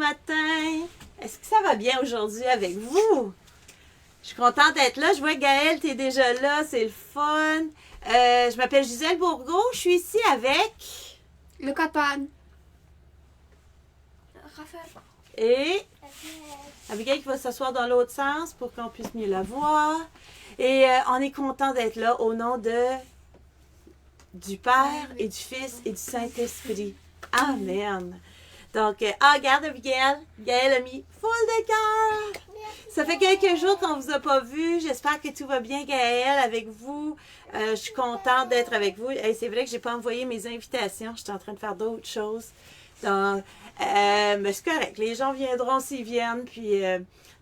matin. Est-ce que ça va bien aujourd'hui avec vous? Je suis contente d'être là. Je vois Gaëlle, tu es déjà là. C'est le fun. Je m'appelle Gisèle Bourgault. Je suis ici avec... Lucas Pan. Raphaël. Et... Abigail qui va s'asseoir dans l'autre sens pour qu'on puisse mieux la voir. Et on est content d'être là au nom du Père et du Fils et du Saint-Esprit. Amen. Donc, regarde Abigail. Gaëlle a mis full de cœur. Ça fait quelques jours qu'on ne vous a pas vu. J'espère que tout va bien, Gaëlle, avec vous. Je suis contente d'être avec vous. Hey, c'est vrai que je n'ai pas envoyé mes invitations. Je suis en train de faire d'autres choses. Donc, mais c'est correct. Les gens viendront s'ils viennent. Puis,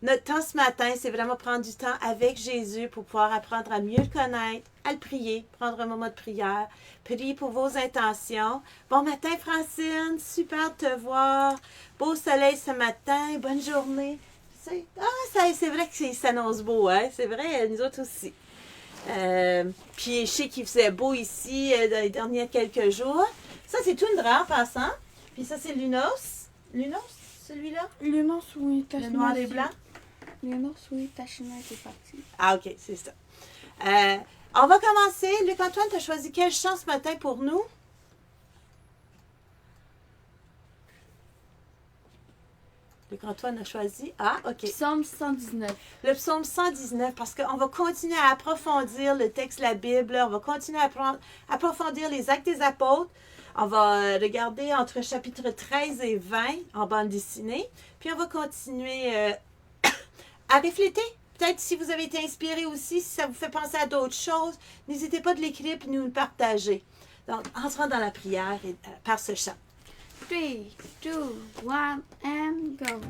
notre temps ce matin, c'est vraiment prendre du temps avec Jésus pour pouvoir apprendre à mieux le connaître, à le prier, prendre un moment de prière, prier pour vos intentions. Bon matin, Francine. Super de te voir. Beau soleil ce matin. Bonne journée. C'est vrai que ça s'annonce beau, hein? C'est vrai, nous autres aussi. Puis je sais qu'il faisait beau ici dans les derniers quelques jours. Ça, c'est Toundra en passant. Puis ça, c'est Lunos. Lunos, celui-là? Lunos, oui. Le noir et blanc? Lunos, oui. Tachina était parti. Ah, OK, c'est ça. On va commencer. Luc-Antoine, tu as choisi quel chant ce matin pour nous? Luc-Antoine a choisi. Ah, OK. Psaume 119. Le psaume 119, parce qu'on va continuer à approfondir le texte de la Bible. On va continuer à approfondir les actes des apôtres. On va regarder entre chapitres 13 et 20 en bande dessinée. Puis on va continuer à refléter. Peut-être si vous avez été inspiré aussi, si ça vous fait penser à d'autres choses, n'hésitez pas de l'écrire et nous le partager. Donc, entrons dans la prière par ce chant. 3, 2, 1, and go.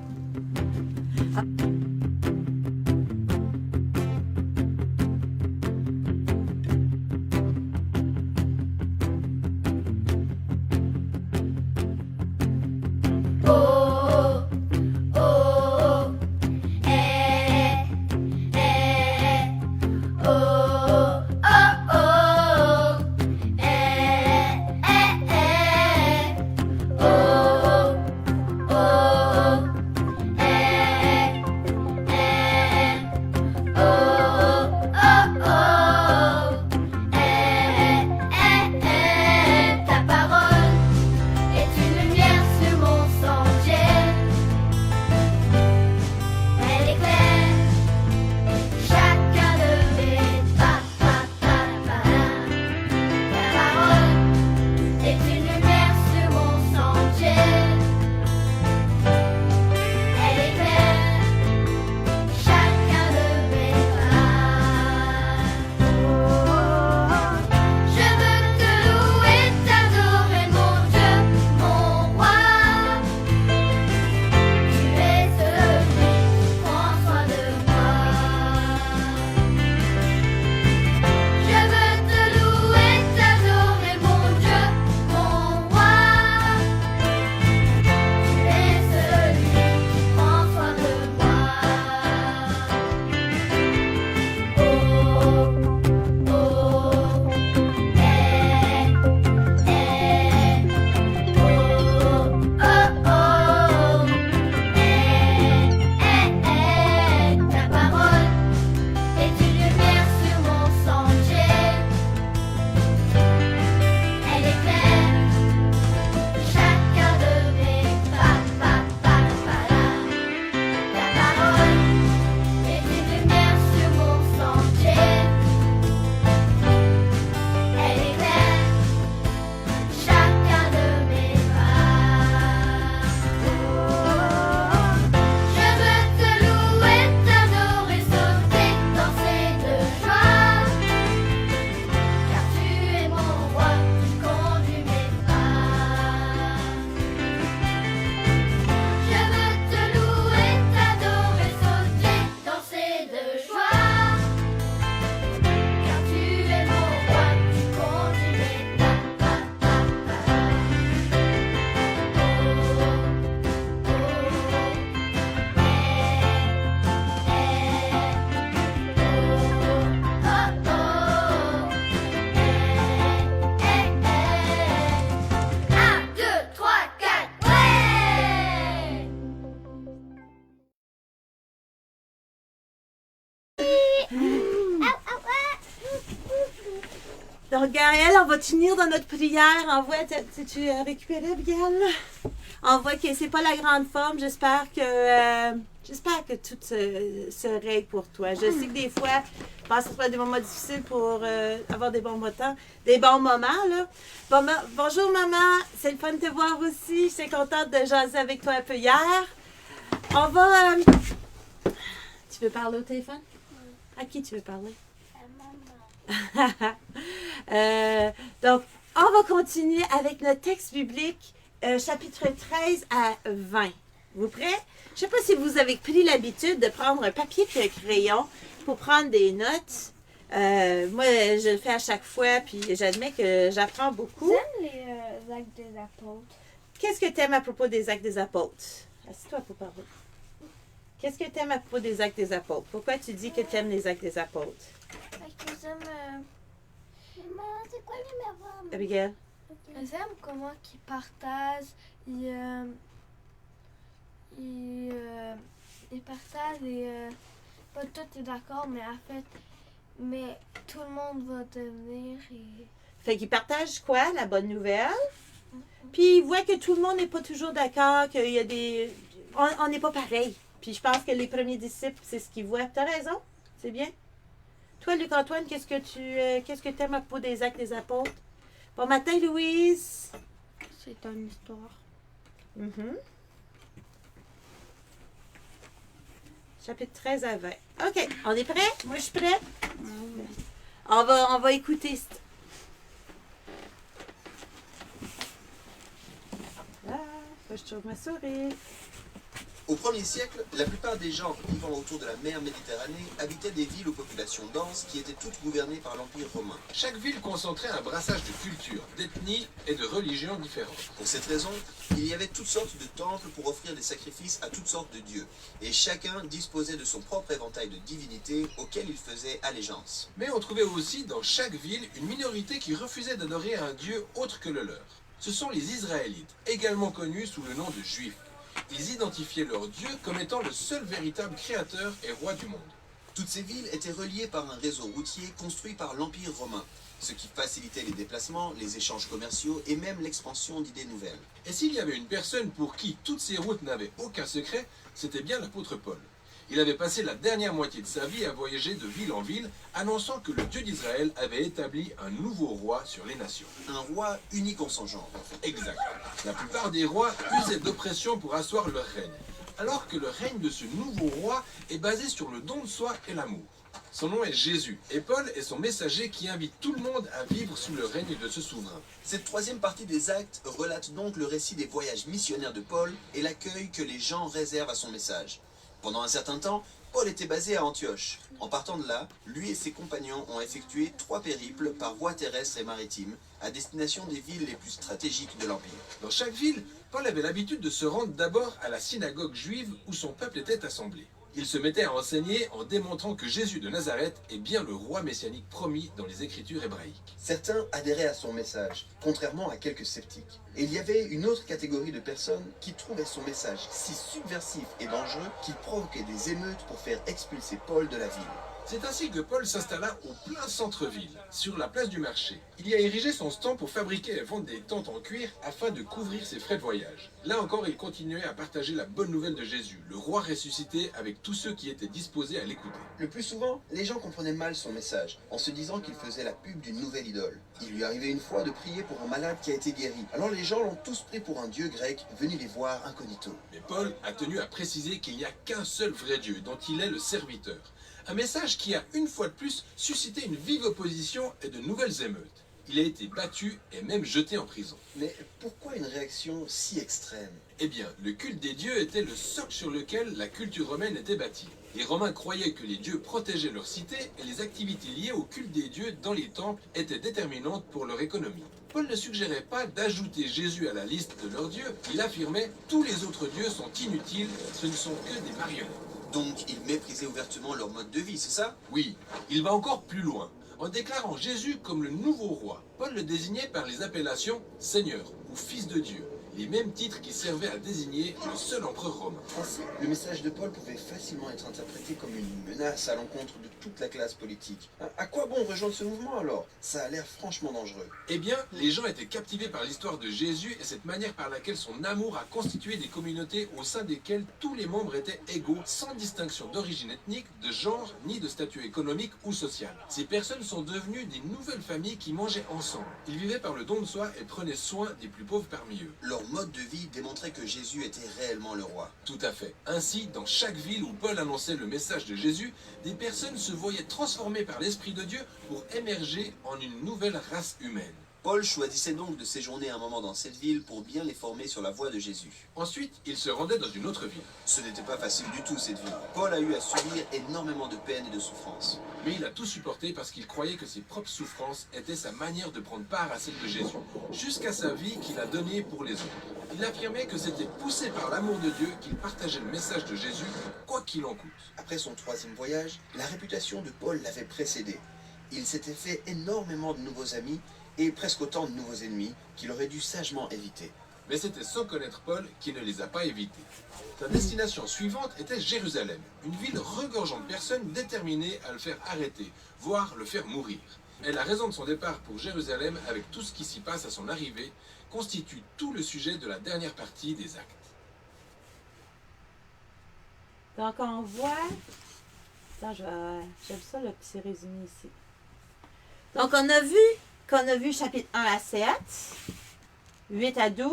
Gaël, on va t'unir dans notre prière. Envoie, tu récupéré, Abigail? Envoie que c'est pas la grande forme. J'espère que tout se règle pour toi. Je sais que des fois, je pense que ce sera des moments difficiles pour avoir des bons moments. Des bons moments, là. Bonjour, maman. C'est le fun de te voir aussi. Je suis contente de jaser avec toi un peu hier. On va... Tu veux parler au téléphone? À qui tu veux parler? Donc, on va continuer avec notre texte biblique, chapitre 13 à 20. Vous prêts? Je ne sais pas si vous avez pris l'habitude de prendre un papier et un crayon pour prendre des notes. Moi, je le fais à chaque fois, puis j'admets que j'apprends beaucoup. J'aime les actes des apôtres. Qu'est-ce que tu aimes à propos des actes des apôtres? Assieds-toi pour parler. Qu'est-ce que tu aimes à propos des actes des apôtres? Pourquoi tu dis que tu aimes les actes des apôtres? Parce que j'aime... Maman, c'est quoi le numéro? Abigail? J'aime comment ils partagent, ils partagent et pas tout est d'accord, mais en fait, mais tout le monde va devenir et... Fait qu'ils partagent quoi? La bonne nouvelle. Puis ils voient que tout le monde n'est pas toujours d'accord, qu'il y a des... On n'est pas pareil. Puis je pense que les premiers disciples, c'est ce qu'ils voient. T'as raison, c'est bien. Toi, Luc-Antoine, qu'est-ce que tu aimes à propos des actes des apôtres? Bon matin, Louise. C'est une histoire. Chapitre 13 à 20. OK, on est prêt? Moi, je suis prête. On va écouter. Ah, faut que je trouve ma souris. Au 1er siècle, la plupart des gens vivant autour de la mer Méditerranée habitaient des villes aux populations denses qui étaient toutes gouvernées par l'Empire romain. Chaque ville concentrait un brassage de cultures, d'ethnies et de religions différentes. Pour cette raison, il y avait toutes sortes de temples pour offrir des sacrifices à toutes sortes de dieux, et chacun disposait de son propre éventail de divinités auxquelles il faisait allégeance. Mais on trouvait aussi dans chaque ville une minorité qui refusait d'adorer un dieu autre que le leur. Ce sont les Israélites, également connus sous le nom de Juifs. Ils identifiaient leur Dieu comme étant le seul véritable créateur et roi du monde. Toutes ces villes étaient reliées par un réseau routier construit par l'Empire romain, ce qui facilitait les déplacements, les échanges commerciaux et même l'expansion d'idées nouvelles. Et s'il y avait une personne pour qui toutes ces routes n'avaient aucun secret, c'était bien l'apôtre Paul. Il avait passé la dernière moitié de sa vie à voyager de ville en ville, annonçant que le Dieu d'Israël avait établi un nouveau roi sur les nations. Un roi unique en son genre. Exact. La plupart des rois usaient d'oppression pour asseoir leur règne, alors que le règne de ce nouveau roi est basé sur le don de soi et l'amour. Son nom est Jésus, et Paul est son messager qui invite tout le monde à vivre sous le règne de ce souverain. Cette troisième partie des Actes relate donc le récit des voyages missionnaires de Paul et l'accueil que les gens réservent à son message. Pendant un certain temps, Paul était basé à Antioche. En partant de là, lui et ses compagnons ont effectué 3 périples par voie terrestre et maritime à destination des villes les plus stratégiques de l'Empire. Dans chaque ville, Paul avait l'habitude de se rendre d'abord à la synagogue juive où son peuple était assemblé. Il se mettait à enseigner en démontrant que Jésus de Nazareth est bien le roi messianique promis dans les Écritures hébraïques. Certains adhéraient à son message, contrairement à quelques sceptiques. Et il y avait une autre catégorie de personnes qui trouvaient son message si subversif et dangereux qu'il provoquait des émeutes pour faire expulser Paul de la ville. C'est ainsi que Paul s'installa au plein centre-ville, sur la place du marché. Il y a érigé son stand pour fabriquer et vendre des tentes en cuir afin de couvrir ses frais de voyage. Là encore, il continuait à partager la bonne nouvelle de Jésus, le roi ressuscité, avec tous ceux qui étaient disposés à l'écouter. Le plus souvent, les gens comprenaient mal son message, en se disant qu'il faisait la pub d'une nouvelle idole. Il lui arrivait une fois de prier pour un malade qui a été guéri. Alors les gens l'ont tous pris pour un dieu grec venu les voir incognito. Mais Paul a tenu à préciser qu'il n'y a qu'un seul vrai Dieu, dont il est le serviteur. Un message qui a une fois de plus suscité une vive opposition et de nouvelles émeutes. Il a été battu et même jeté en prison. Mais pourquoi une réaction si extrême? Eh bien, le culte des dieux était le socle sur lequel la culture romaine était bâtie. Les Romains croyaient que les dieux protégeaient leur cité et les activités liées au culte des dieux dans les temples étaient déterminantes pour leur économie. Paul ne suggérait pas d'ajouter Jésus à la liste de leurs dieux, il affirmait « tous les autres dieux sont inutiles, ce ne sont que des marionnettes ». Donc il méprisait ouvertement leur mode de vie, c'est ça? Oui, il va encore plus loin. En déclarant Jésus comme le nouveau roi, Paul le désignait par les appellations Seigneur ou Fils de Dieu. les mêmes titres qui servaient à désigner le seul empereur romain. Ainsi, le message de Paul pouvait facilement être interprété comme une menace à l'encontre de toute la classe politique. À quoi bon rejoindre ce mouvement alors? Ça a l'air franchement dangereux. Eh bien, les gens étaient captivés par l'histoire de Jésus et cette manière par laquelle son amour a constitué des communautés au sein desquelles tous les membres étaient égaux, sans distinction d'origine ethnique, de genre, ni de statut économique ou social. Ces personnes sont devenues des nouvelles familles qui mangeaient ensemble. Ils vivaient par le don de soi et prenaient soin des plus pauvres parmi eux. Leur mode de vie démontrait que Jésus était réellement le roi. Tout à fait. Ainsi, dans chaque ville où Paul annonçait le message de Jésus, des personnes se voyaient transformées par l'Esprit de Dieu pour émerger en une nouvelle race humaine. Paul choisissait donc de séjourner un moment dans cette ville pour bien les former sur la voie de Jésus. Ensuite, il se rendait dans une autre ville. Ce n'était pas facile du tout cette vie. Paul a eu à subir énormément de peine et de souffrances. Mais il a tout supporté parce qu'il croyait que ses propres souffrances étaient sa manière de prendre part à celle de Jésus, jusqu'à sa vie qu'il a donnée pour les autres. Il affirmait que c'était poussé par l'amour de Dieu qu'il partageait le message de Jésus, quoi qu'il en coûte. Après son 3e voyage, la réputation de Paul l'avait précédé. Il s'était fait énormément de nouveaux amis et presque autant de nouveaux ennemis qu'il aurait dû sagement éviter. Mais c'était sans connaître Paul qui ne les a pas évités. Sa destination suivante était Jérusalem, une ville regorgeant de personnes déterminées à le faire arrêter, voire le faire mourir. Et la raison de son départ pour Jérusalem, avec tout ce qui s'y passe à son arrivée, constitue tout le sujet de la dernière partie des Actes. Donc, on voit... Attends, j'aime ça, le petit résumé ici. Donc, on a vu chapitre 1 à 7, 8 à 12,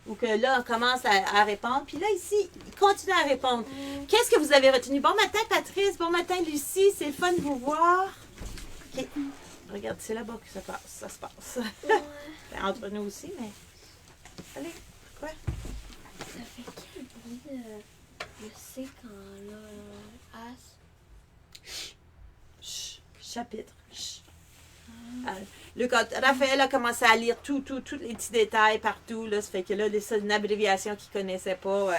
où que là, on commence à répondre. Puis là, ici, il continue à répondre. Qu'est-ce que vous avez retenu? Bon matin, Patrice. Bon matin, Lucie. C'est le fun de vous voir. OK. Regarde, c'est là-bas que ça se passe. Ben, entre nous aussi, mais... Allez, quoi? Ça fait quel bruit de C quand là, as? Chut, chapitre. Chut. Raphaël a commencé à lire tous les petits détails partout. Là, ça fait que là, c'est une abréviation qu'il ne connaissait pas.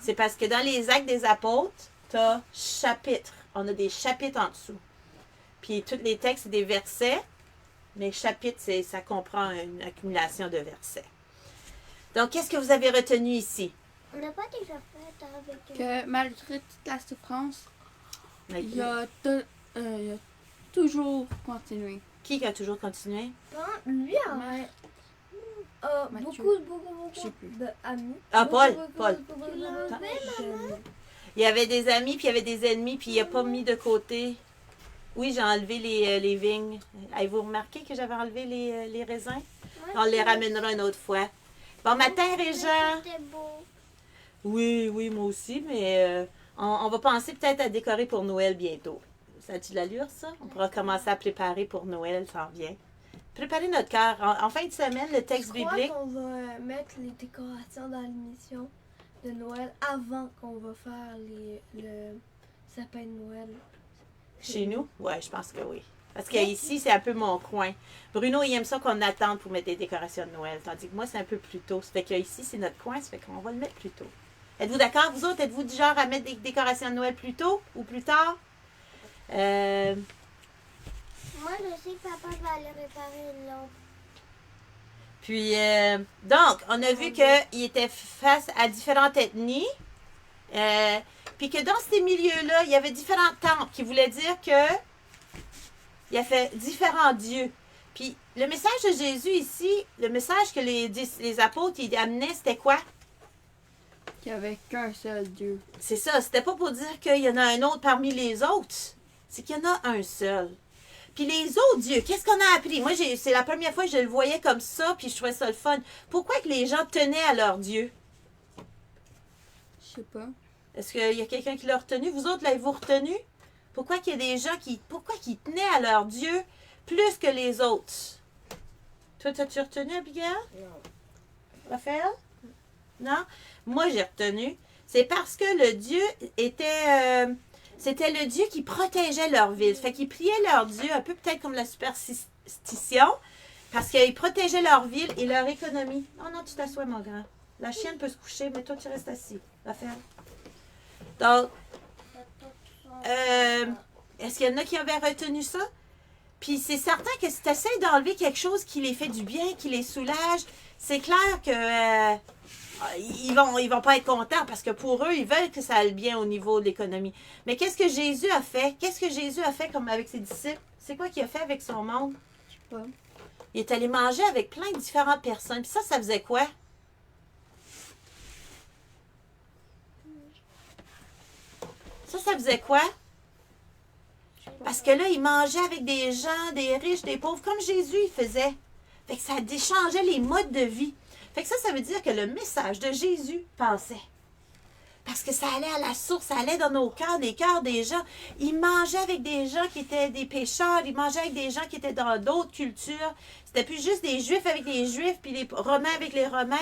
C'est parce que dans les Actes des Apôtres, tu as chapitres. On a des chapitres en dessous. Puis tous les textes, c'est des versets. Mais chapitre, ça comprend une accumulation de versets. Donc, qu'est-ce que vous avez retenu ici? On n'a pas déjà fait avec... Que malgré toute la souffrance, Okay. il a toujours continué. Qui a toujours continué? Lui a Mathieu. beaucoup Je sais plus. d'amis. Ah, Paul. Paul. Il y avait des amis, puis il y avait des ennemis, puis il n'a pas mis de côté. Oui, j'ai enlevé les vignes. Avez-vous remarqué que j'avais enlevé les raisins? On les ramènera une autre fois. Bon matin, Régent! C'était beau. Oui, moi aussi, mais on va penser peut-être à décorer pour Noël bientôt. Ça a-tu de l'allure, ça? On pourra commencer à préparer pour Noël, ça en vient. Préparer notre cœur. En fin de semaine, le texte Je crois biblique... qu'on va mettre les décorations dans l'émission de Noël avant qu'on va faire le sapin de Noël. Chez nous? Oui, je pense que oui. Parce qu'ici, c'est un peu mon coin. Bruno, il aime ça qu'on attende pour mettre des décorations de Noël. Tandis que moi, c'est un peu plus tôt. Ça fait qu'ici, c'est notre coin. Ça fait qu'on va le mettre plus tôt. Êtes-vous d'accord? Vous autres, êtes-vous du genre à mettre des décorations de Noël plus tôt ou plus tard? Moi, je sais que papa va aller réparer une lampe. Puis, donc, on a vu qu'il était face à différentes ethnies. Puis que dans ces milieux-là, il y avait différents temples qui voulaient dire que il a fait différents dieux. Puis le message de Jésus ici, le message que les apôtres ils amenaient, c'était quoi? Qu'il n'y avait qu'un seul Dieu. C'est ça, c'était pas pour dire qu'il y en a un autre parmi les autres. C'est qu'il y en a un seul. Puis les autres dieux, qu'est-ce qu'on a appris? Moi, c'est la première fois que je le voyais comme ça, puis je trouvais ça le fun. Pourquoi que les gens tenaient à leur Dieu? Je sais pas. Est-ce qu'il y a quelqu'un qui l'a retenu? Vous autres, l'avez-vous retenu? Pourquoi qu'il y a des gens pourquoi qu'ils tenaient à leur Dieu plus que les autres? Toi, t'as-tu retenu, Abigail? Non. Raphaël? Non? Moi, j'ai retenu. C'est parce que le Dieu était... c'était le Dieu qui protégeait leur ville. Fait qu'ils priaient leur Dieu, un peu peut-être comme la superstition, parce qu'ils protégeaient leur ville et leur économie. Oh non, tu t'assois, mon grand. La chienne peut se coucher, mais toi, tu restes assis. Raphaël? Donc, est-ce qu'il y en a qui avaient retenu ça? Puis c'est certain que si tu essaies d'enlever quelque chose qui les fait du bien, qui les soulage, c'est clair que ils vont pas être contents parce que pour eux, ils veulent que ça aille bien au niveau de l'économie. Mais qu'est-ce que Jésus a fait? Qu'est-ce que Jésus a fait comme avec ses disciples? C'est quoi qu'il a fait avec son monde? Je sais pas. Il est allé manger avec plein de différentes personnes. Puis ça faisait quoi? Ça faisait quoi? Parce que là, il mangeait avec des gens, des riches, des pauvres, comme Jésus il faisait. Fait que ça déchangeait les modes de vie. Fait que ça veut dire que le message de Jésus passait. Parce que ça allait à la source, ça allait dans nos cœurs, des cœurs des gens. Il mangeait avec des gens qui étaient des pécheurs, il mangeait avec des gens qui étaient dans d'autres cultures. C'était plus juste des Juifs avec les Juifs, puis les Romains avec les Romains.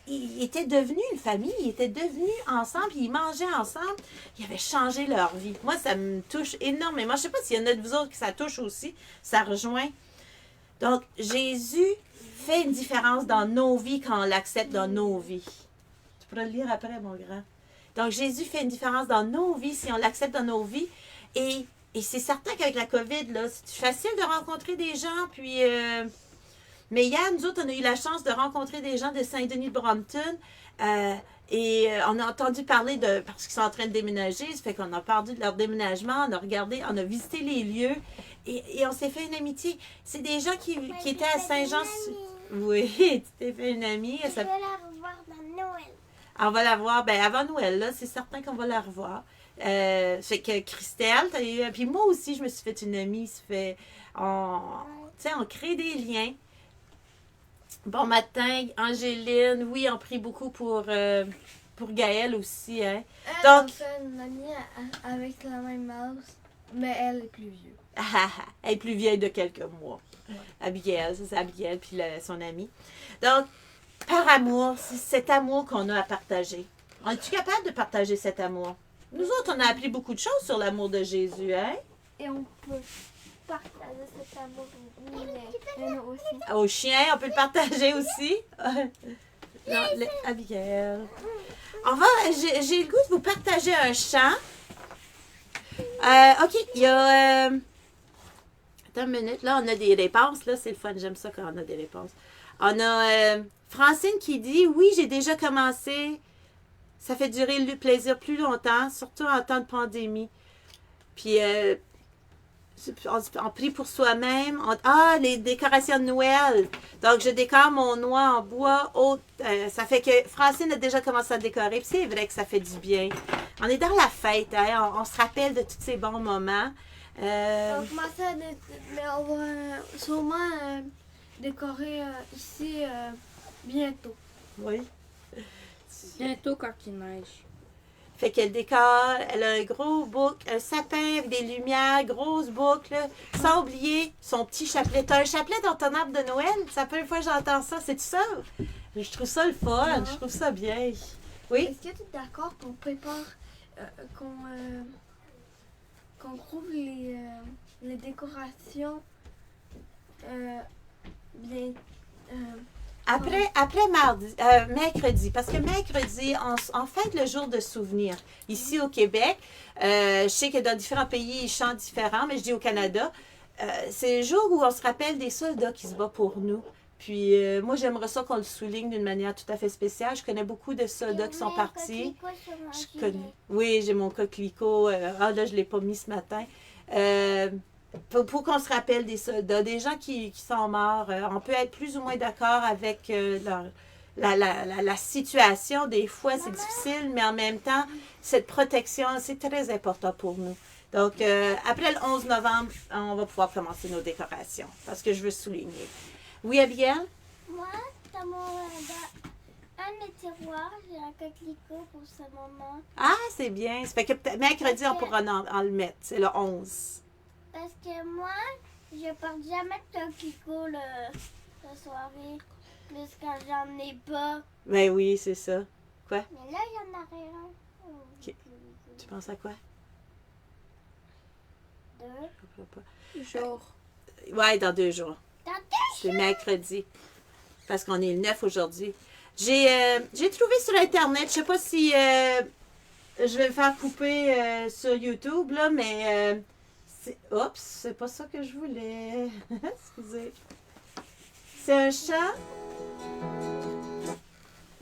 Ils étaient devenus une famille, ils étaient devenus ensemble, ils mangeaient ensemble. Ils avaient changé leur vie. Moi, ça me touche énormément. Je ne sais pas s'il y en a de vous autres qui ça touche aussi. Ça rejoint. Donc, Jésus fait une différence dans nos vies quand on l'accepte dans nos vies. Tu pourras le lire après, mon grand. Donc, Jésus fait une différence dans nos vies si on l'accepte dans nos vies. Et c'est certain qu'avec la COVID, là, c'est facile de rencontrer des gens. Puis, mais hier, nous autres, on a eu la chance de rencontrer des gens de Saint-Denis-de-Brompton. Et on a entendu parler de... Parce qu'ils sont en train de déménager. Ça fait qu'on a parlé de leur déménagement. On a regardé, on a visité les lieux. Et on s'est fait une amitié. C'est des gens qui étaient à Saint-Jean... Oui, tu t'es fait une amie. Je vais la revoir dans Noël. On va la voir, ben avant Noël, là, c'est certain qu'on va la revoir. Fait que Christelle, t'as eu, puis moi aussi, je me suis fait une amie. Ça fait, on crée des liens. Bon matin, Angéline, oui, on prie beaucoup pour Gaëlle aussi. Hein. Donc, on fait une amie avec la même âge, mais elle est plus vieux. Elle est plus vieille de quelques mois. Ouais. Abigail, ça c'est Abigail, puis son amie. Donc, par amour, c'est cet amour qu'on a à partager. Es-tu capable de partager cet amour? Nous autres, on a appris beaucoup de choses sur l'amour de Jésus, hein? Et on peut partager cet amour aussi. Aux chiens, on peut le partager aussi. Non, Abigail. J'ai le goût de vous partager un chant. OK, il y a... Attends une minute. Là, on a des réponses. Là, c'est le fun. J'aime ça quand on a des réponses. On a Francine qui dit « Oui, j'ai déjà commencé. Ça fait durer le plaisir plus longtemps, surtout en temps de pandémie. » Puis, on prie pour soi-même. Les décorations de Noël. Donc, je décore mon noix en bois. Ça fait que Francine a déjà commencé à décorer. Puis, c'est vrai que ça fait du bien. On est dans la fête. Hein? On se rappelle de tous ces bons moments. On va commencer mais on va sûrement décorer ici bientôt. Oui. Bientôt quand il neige. Fait qu'elle décore, elle a un gros boucle, un sapin avec des lumières, grosse boucle, sans oublier son petit chapelet. T'as un chapelet dans ton arbre de Noël? C'est la première fois que j'entends ça. C'est tout ça? Je trouve ça le fun, je trouve ça bien. Oui? Est-ce que tu es d'accord qu'on prépare, qu'on trouve les décorations bien... Après mercredi, parce que mercredi, on fête le jour de souvenir. Ici au Québec, je sais que dans différents pays, ils chantent différents, mais je dis au Canada, c'est le jour où on se rappelle des soldats qui se battent pour nous. Puis moi, j'aimerais ça qu'on le souligne d'une manière tout à fait spéciale. Je connais beaucoup de soldats qui sont partis. Oui, j'ai mon coquelicot. Là, je ne l'ai pas mis ce matin. Pour qu'on se rappelle des soldats, des gens qui sont morts. On peut être plus ou moins d'accord avec la situation. Des fois, c'est difficile, mais en même temps, cette protection, c'est très important pour nous. Donc, après le 11 novembre, on va pouvoir commencer nos décorations parce que je veux souligner. Oui, Abigail? Moi, dans un des tiroirs, j'ai un coquelicot pour ce moment. Ah, c'est bien. Ça fait que mercredi, on pourra en le mettre. C'est le 11. Parce que moi, je porte jamais de coquelicot la soirée. Plus quand j'en ai pas. Ben oui, c'est ça. Quoi? Mais là, il y en aurait un. Okay. Tu penses à quoi? 2 jours. Ouais, dans 2 jours. Dans 2 jours? C'est mercredi. Parce qu'on est le 9 aujourd'hui. J'ai trouvé sur Internet, je sais pas si je vais me faire couper sur YouTube, là, mais Oups, c'est pas ça que je voulais. Excusez. C'est un chant.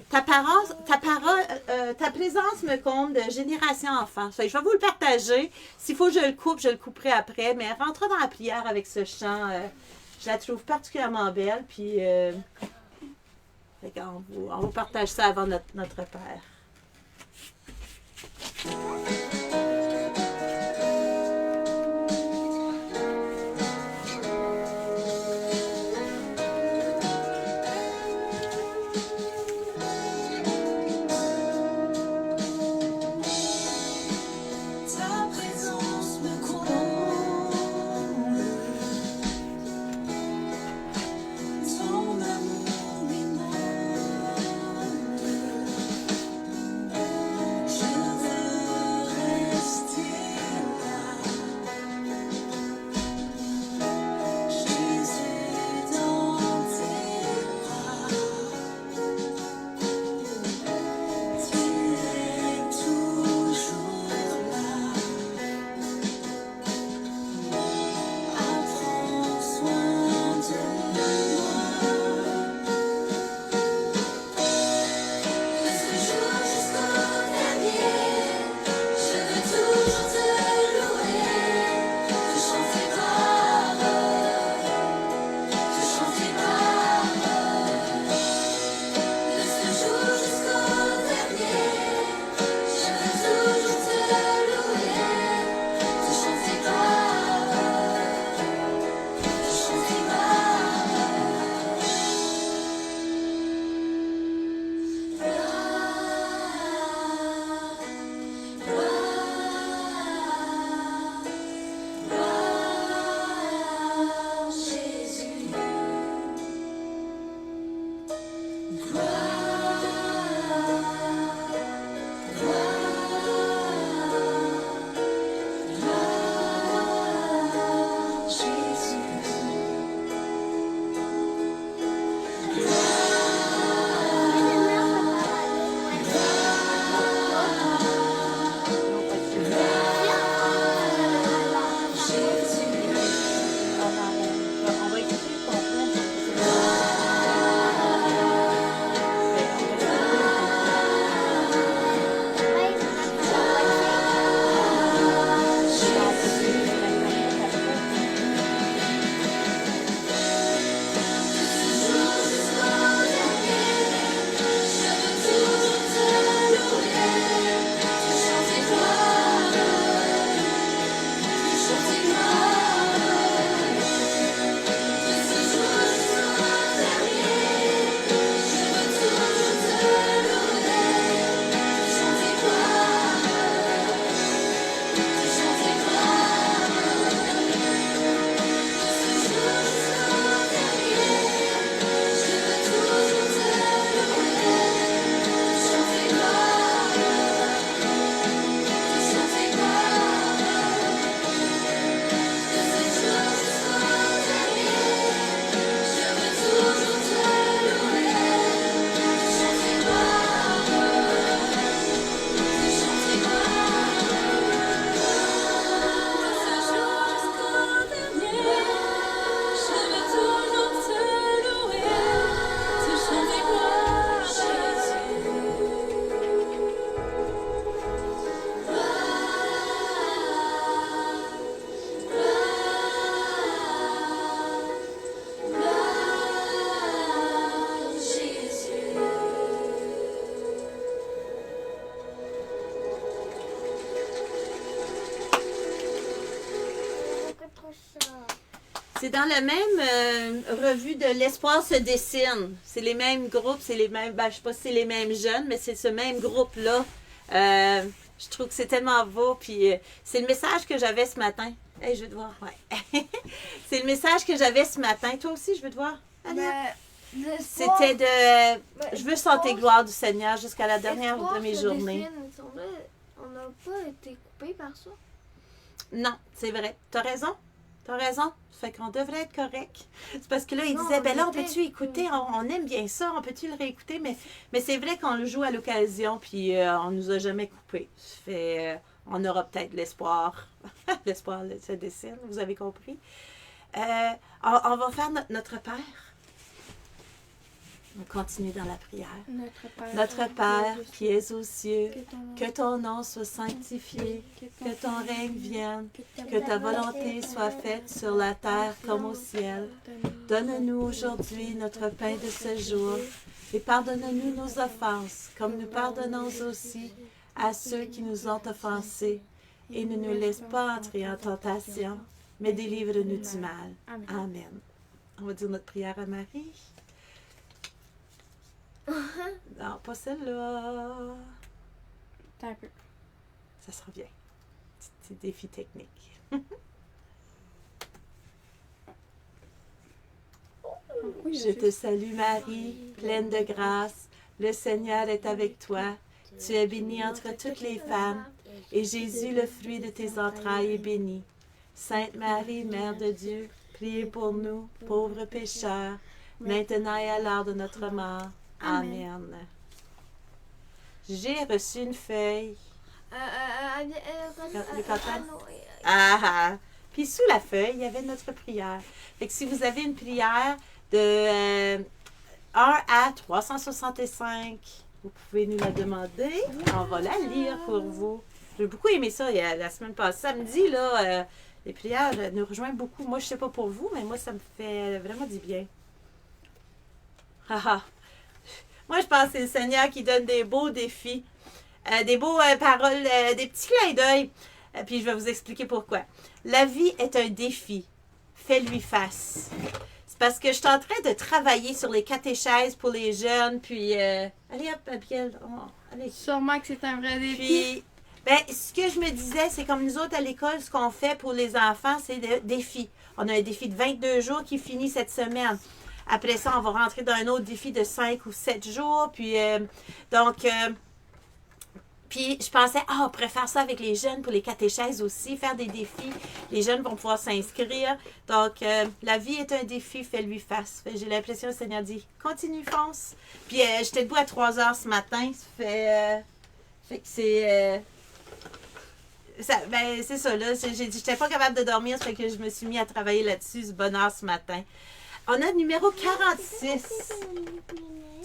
Ta présence me comble de génération enfant. Je vais vous le partager. S'il faut que je le coupe, je le couperai après. Mais rentrez dans la prière avec ce chant. Je la trouve particulièrement belle. Puis, on vous partage ça avant notre Père. C'est dans la même revue de L'Espoir se dessine. C'est les mêmes groupes, c'est les mêmes, je sais pas si c'est les mêmes jeunes, mais c'est ce même groupe-là. Je trouve que c'est tellement beau. Puis c'est le message que j'avais ce matin. Hey, je veux te voir, ouais. C'est le message que j'avais ce matin. Toi aussi, je veux te voir. C'était de... Je veux chanter gloire du Seigneur jusqu'à la dernière de mes journées. On n'a pas été coupé par ça. Non, c'est vrai. T'as raison. T'as raison. Fait qu'on devrait être correct. C'est parce que là, il disait, ben là, on peut-tu écouter? On aime bien ça, on peut-tu le réécouter? Mais c'est vrai qu'on le joue à l'occasion, puis on nous a jamais coupé. Fait, on aura peut-être l'espoir. L'espoir se dessine, vous avez compris. On va faire notre Père. On continue dans la prière. Notre Père qui es aux cieux, que ton nom soit sanctifié, que ton règne vienne, que ta volonté soit faite sur la terre comme au ciel. Donne-nous aujourd'hui notre pain de ce jour et pardonne-nous nos offenses, comme nous pardonnons aussi à ceux qui nous ont offensés. Et ne nous laisse pas entrer en tentation, mais délivre-nous du mal. Amen. On va dire notre prière à Marie. Non, pas celle-là. T'as un peu. Ça sera bien. Petit défi technique. Je te salue Marie, pleine de grâce. Le Seigneur est avec toi. Tu es bénie entre toutes les femmes, et Jésus, le fruit de tes entrailles, est béni. Sainte Marie, Mère de Dieu, priez pour nous, pauvres pécheurs, maintenant et à l'heure de notre mort. Amen. J'ai reçu une feuille. Puis sous la feuille, il y avait notre prière. Fait que si vous avez une prière de 1 à 365, vous pouvez nous la demander. On va la lire pour vous. J'ai beaucoup aimé ça la semaine passée. Samedi, là, les prières nous rejoignent beaucoup. Moi, je ne sais pas pour vous, mais moi, ça me fait vraiment du bien. Moi, je pense que c'est le Seigneur qui donne des beaux défis, des beaux paroles, des petits clins d'œil. Puis je vais vous expliquer pourquoi. La vie est un défi. Fais-lui face. C'est parce que je suis en train de travailler sur les catéchèses pour les jeunes. Puis, allez hop, Abigail. Allez. Sûrement que c'est un vrai défi. Puis, ce que je me disais, c'est comme nous autres à l'école, ce qu'on fait pour les enfants, c'est des défis. On a un défi de 22 jours qui finit cette semaine. Après ça, on va rentrer dans un autre défi de 5 ou 7 jours. Puis, puis je pensais, on pourrait faire ça avec les jeunes pour les catéchèses aussi, faire des défis. Les jeunes vont pouvoir s'inscrire. Donc, la vie est un défi, fais-lui face. J'ai l'impression que le Seigneur dit, continue, fonce. Puis, j'étais debout à 3 heures ce matin. Ça fait que c'est... c'est ça, là. J'étais pas capable de dormir, ça fait que je me suis mis à travailler là-dessus, ce bonheur ce matin. On a le numéro 46.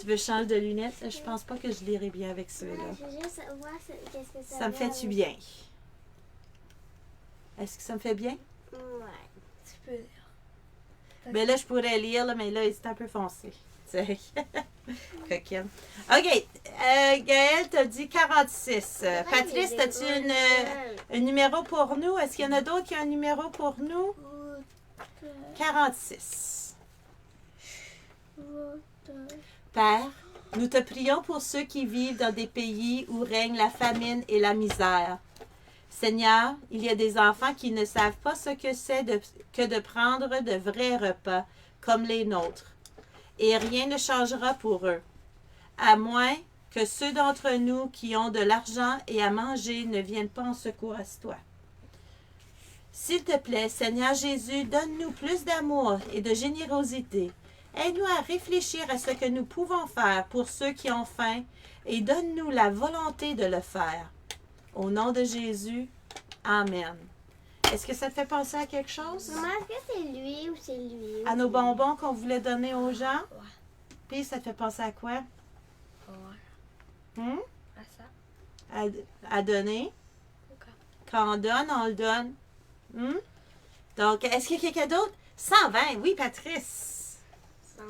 Tu veux changer de lunettes? Je pense pas que je lirai bien avec ceux-là. Je veux juste voir qu'est-ce que Ça me fait-tu bien? Est-ce que ça me fait bien? Ouais. Tu peux lire. Ben là, je pourrais lire, là, mais là, c'est un peu foncé. Coquine. OK. Gaëlle t'a dit 46. Patrice, as-tu un numéro pour nous? Est-ce qu'il y en a d'autres qui ont un numéro pour nous? 46. Père, nous te prions pour ceux qui vivent dans des pays où règne la famine et la misère. Seigneur, il y a des enfants qui ne savent pas ce que c'est que de prendre de vrais repas comme les nôtres. Et rien ne changera pour eux, à moins que ceux d'entre nous qui ont de l'argent et à manger ne viennent pas en secours à toi. S'il te plaît, Seigneur Jésus, donne-nous plus d'amour et de générosité. Aide-nous à réfléchir à ce que nous pouvons faire pour ceux qui ont faim et donne-nous la volonté de le faire. Au nom de Jésus, Amen. Est-ce que ça te fait penser à quelque chose? Maman, est-ce que c'est lui ou c'est lui? À nos bonbons qu'on voulait donner aux gens? Ouais. Puis ça te fait penser à quoi? Ouais. À ça. À donner. Ok. Quand on le donne. Donc, est-ce qu'il y a quelqu'un d'autre? 120, oui, Patrice. 120.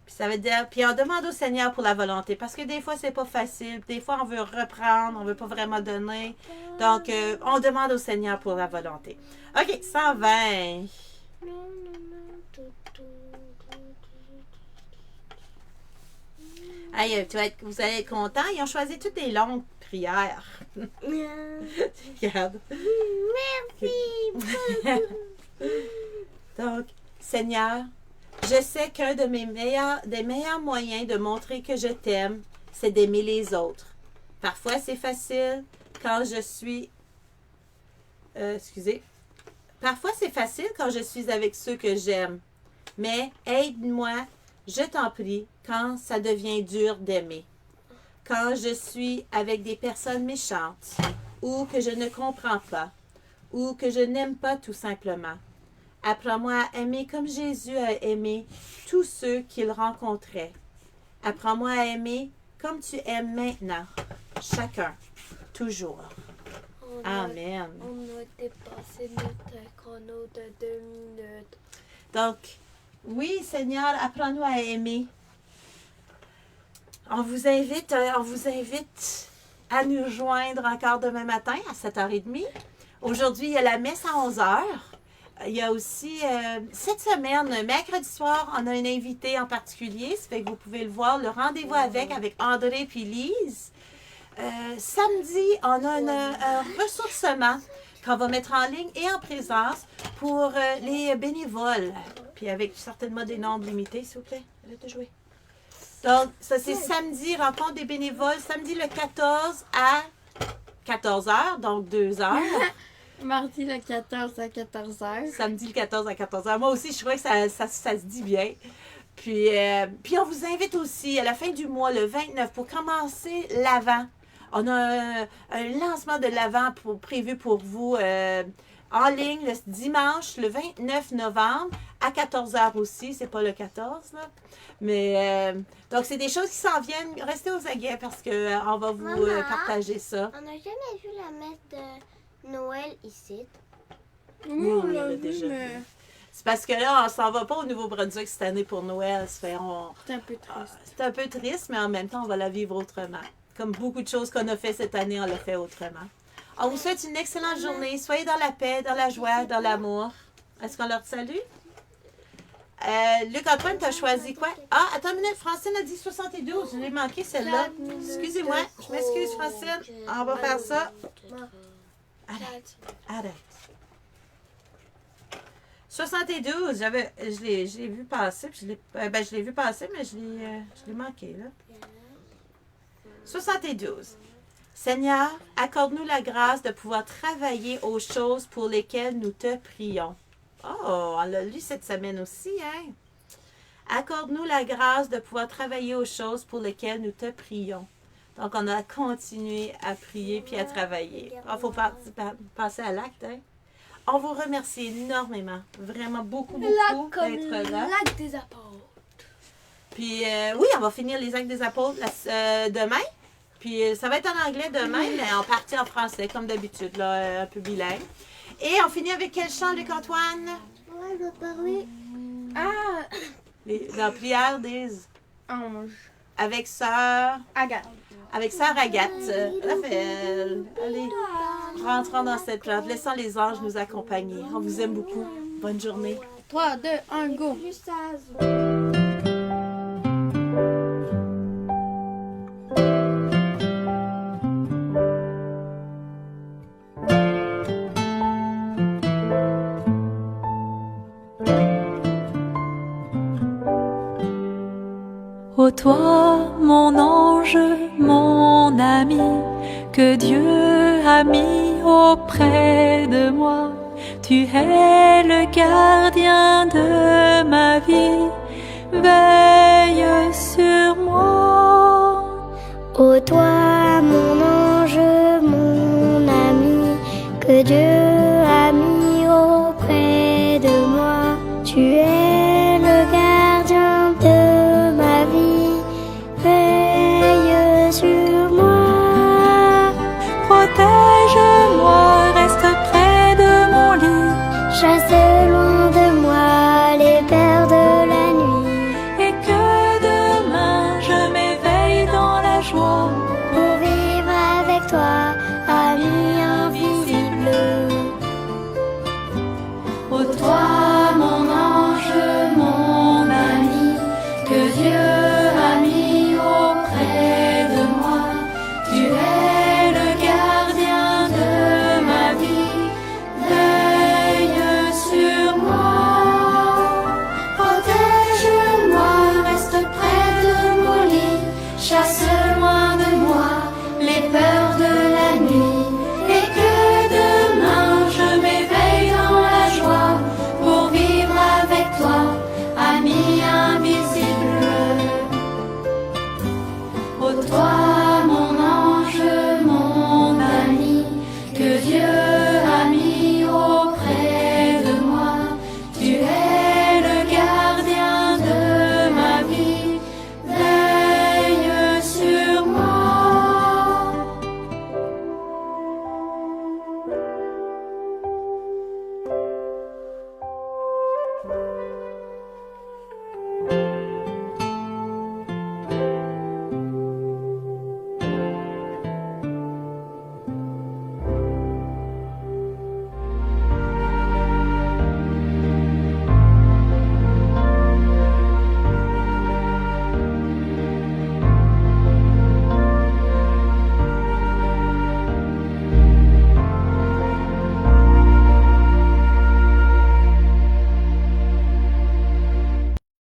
Puis ça veut dire, puis on demande au Seigneur pour la volonté, parce que des fois, c'est pas facile. Des fois, on veut reprendre, on veut pas vraiment donner. Donc, on demande au Seigneur pour la volonté. OK, 120. Hey, vous allez être contents. Ils ont choisi toutes des longues prières. Regarde. Merci. Donc, Seigneur, je sais qu'un des meilleurs moyens de montrer que je t'aime, c'est d'aimer les autres. Parfois, c'est facile quand je suis... Parfois, c'est facile quand je suis avec ceux que j'aime. Mais aide-moi, je t'en prie, quand ça devient dur d'aimer. quand je suis avec des personnes méchantes, ou que je ne comprends pas, ou que je n'aime pas tout simplement. Apprends-moi à aimer comme Jésus a aimé tous ceux qu'il rencontrait. Apprends-moi à aimer comme tu aimes maintenant, chacun, toujours. Amen. On a dépassé notre chrono de 2 minutes. Donc, oui, Seigneur, apprends-nous à aimer. On vous invite à nous rejoindre encore demain matin à 7h30. Aujourd'hui, il y a la messe à 11h. Il y a aussi, cette semaine, mercredi soir, on a un invité en particulier. Ça fait que vous pouvez le voir, le rendez-vous avec André puis Lise. Samedi, on a un ressourcement qu'on va mettre en ligne et en présence pour les bénévoles. Puis avec certainement des nombres limités, s'il vous plaît. Arrête de jouer. Donc, ça c'est samedi, rencontre des bénévoles, samedi le 14 à 14h, donc 2 heures. Mardi le 14 à 14h. Samedi le 14 à 14h. Moi aussi, je crois que ça se dit bien. Puis on vous invite aussi à la fin du mois, le 29, pour commencer l'Avent. On a un lancement de l'Avent prévu pour vous en ligne le dimanche, le 29 novembre, à 14h aussi. C'est pas le 14, là. Mais, donc, c'est des choses qui s'en viennent. Restez aux aguets parce qu'on va vous Maman, partager ça. On n'a jamais vu la messe de Noël ici. Oui, on l'a l'a vu, déjà mais vu. C'est parce que là, on s'en va pas au Nouveau-Brunswick cette année pour Noël. c'est un peu triste. C'est un peu triste, mais en même temps, on va la vivre autrement. Comme beaucoup de choses qu'on a fait cette année, on l'a fait autrement. On vous souhaite une excellente journée. Soyez dans la paix, dans la joie, dans l'amour. Est-ce qu'on leur salue? Luc-Antoine, tu as choisi quoi? Ah, attends une minute. Francine a dit 72. Je l'ai manqué, celle-là. Excusez-moi. Je m'excuse, Francine. On va faire ça. Arrête. 72. Je l'ai vu passer. Puis je l'ai vu passer, mais je l'ai manqué, là. 72. Seigneur, accorde-nous la grâce de pouvoir travailler aux choses pour lesquelles nous te prions. Oh, on l'a lu cette semaine aussi, hein? Accorde-nous la grâce de pouvoir travailler aux choses pour lesquelles nous te prions. Donc, on a continué à prier puis à travailler. Il faut passer à l'acte, hein? On vous remercie énormément. Vraiment beaucoup d'être là. L'acte des apôtres. Puis, oui, on va finir les actes des apôtres demain. Puis, ça va être en anglais demain, mais en partie en français, comme d'habitude, là, un peu bilingue. Et on finit avec quel chant, Luc-Antoine? Ouais, je vais parler. Ah! La prière des... Ange. Avec sœur... Agathe. Avec sœur Agathe. Raphaël. Allez, rentrons dans cette plante. Laissons les anges nous accompagner. On vous aime beaucoup. Bonne journée. 3, 2, 1, go! Juste à Ô toi, mon ange, mon ami, que Dieu a mis auprès de moi, tu es le gardien de ma vie.